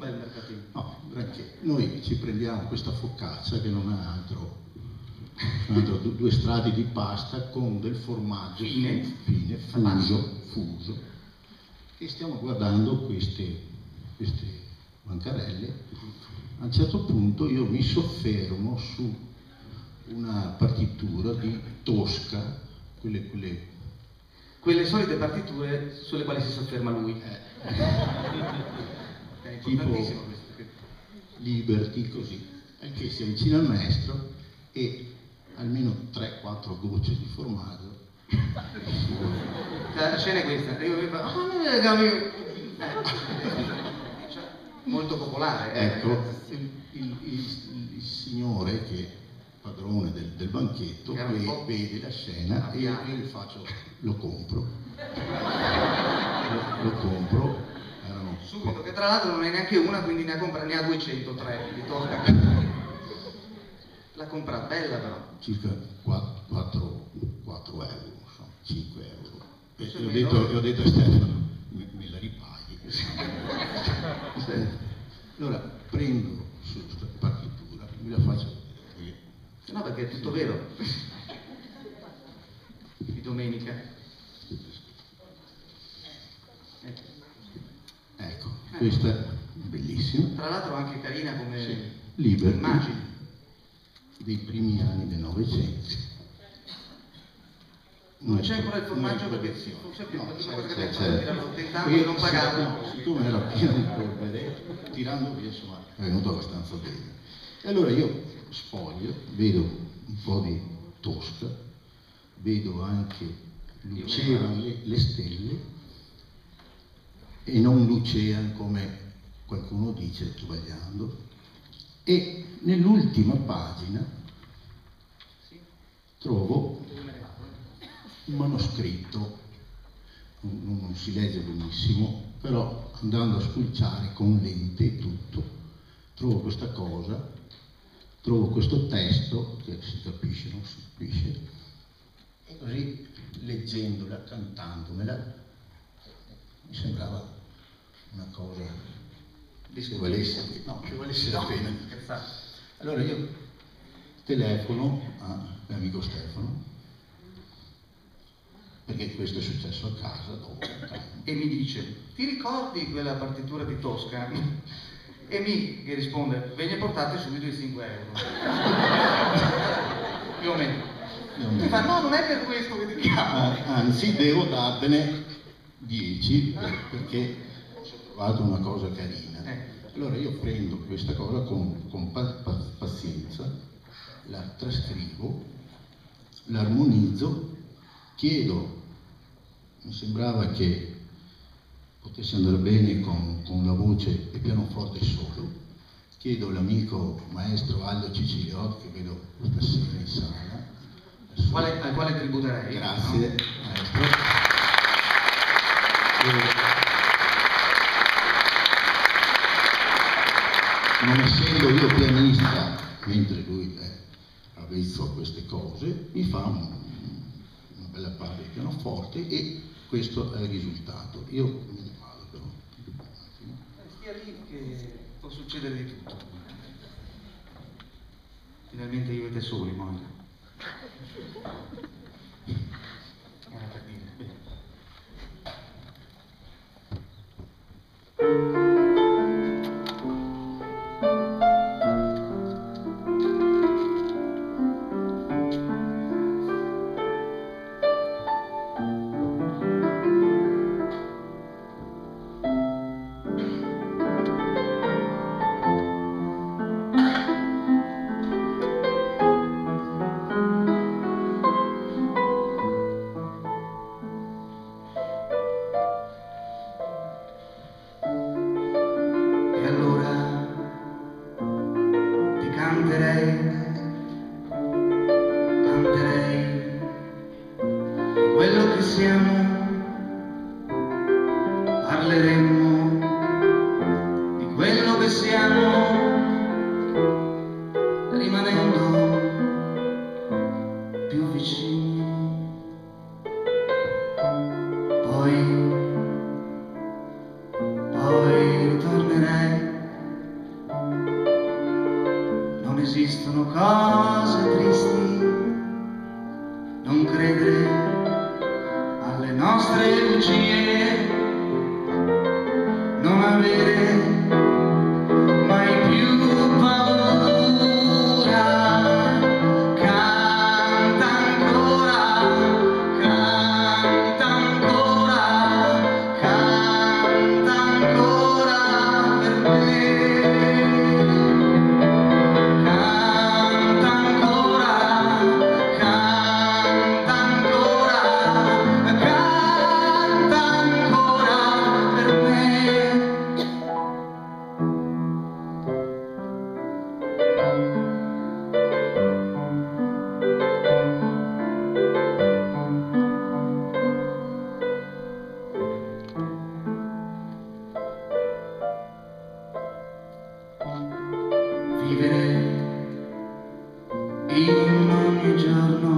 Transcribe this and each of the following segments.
bel mercatino. No, perché noi ci prendiamo questa focaccia che non ha altro, due strati di pasta con del formaggio fine, fuso, e stiamo guardando queste bancarelle. A un certo punto io mi soffermo su una partitura di Tosca, quelle solite partiture sulle quali si sofferma lui. È importantissimo questo. Liberty, così, che si avvicina al maestro e almeno 3-4 gocce di formaggio. La scena è questa, molto popolare. Ecco, il signore che è padrone del banchetto vede la scena e io gli faccio, lo compro. Lo compro. Subito, che tra l'altro non è neanche una, quindi ne ha 203 di Tosca. La compra bella però. Circa 4 euro, 5 euro. E ho detto a Stefano, me la ripaghi. Allora prendo su questa partitura, me la faccio vedere. No, perché è tutto vero. Di domenica. Ecco, questa è bellissima. Tra l'altro anche carina come Liberty, immagine. Dei primi anni del Novecento. Non c'è ancora il formaggio perché forse è la prima cosa che abbiamo tentato di non pagarlo. Siccome era pieno di polvere, tirando via, insomma, è venuto abbastanza bene. E allora io sfoglio, vedo un po' di Tosca, vedo anche lucevano le stelle, e non lucean come qualcuno dice sbagliando, e nell'ultima pagina trovo un manoscritto, non si legge benissimo, però andando a spulciare con lente e tutto trovo questa cosa, trovo questo testo che si capisce, non si capisce, e così leggendola, cantandomela, mi sembrava una cosa che valesse la pena. Allora io telefono all'amico Stefano, perché questo è successo a casa dopo, e mi dice: ti ricordi quella partitura di Tosca? E mi risponde: ve ne portate subito i 5 euro. Più o meno. Mi fa: no, non è per questo che ti chiamo. Anzi, devo dartene 10 perché ho trovato una cosa carina. Allora io prendo questa cosa con pazienza, la trascrivo, l'armonizzo, chiedo, mi sembrava che potesse andare bene con la voce e pianoforte solo, chiedo all'amico maestro Aldo Ciciliotti, che vedo stasera in sala, al quale tributerei. Grazie, no? Maestro. Non essendo io pianista, mentre lui è avvezzo a queste cose, mi fa una bella parte di pianoforte e questo è il risultato. Io me ne vado però. Stia lì che può succedere di tutto. Finalmente io e te soli, Monica. Era per dire. Poi ritornerai sono cose tristi, non credere alle nostre bugie, non avere mai più paura. Canta ancora, canta ancora, canta ancora per me. Canta ancora, canta ancora, canta ancora per me. Vivere in ogni giorno,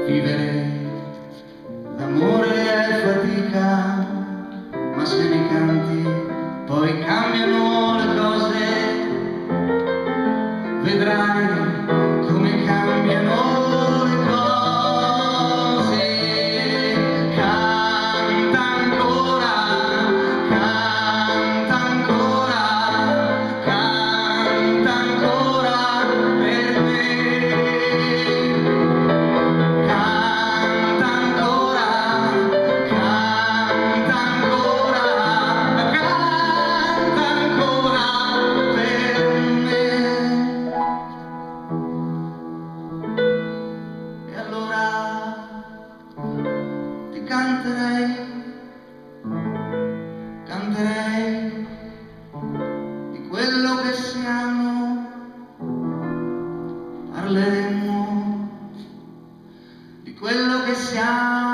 vivere l'amore è fatica, ma se mi canti poi cambiano le cose, vedrai come cambiano le cose. Canta ancora, canta ancora, canta ancora per me. Canta ancora, canta ancora, canta ancora per me. E allora ti canterei, canterei di quello che siamo, parleremo di quello che siamo.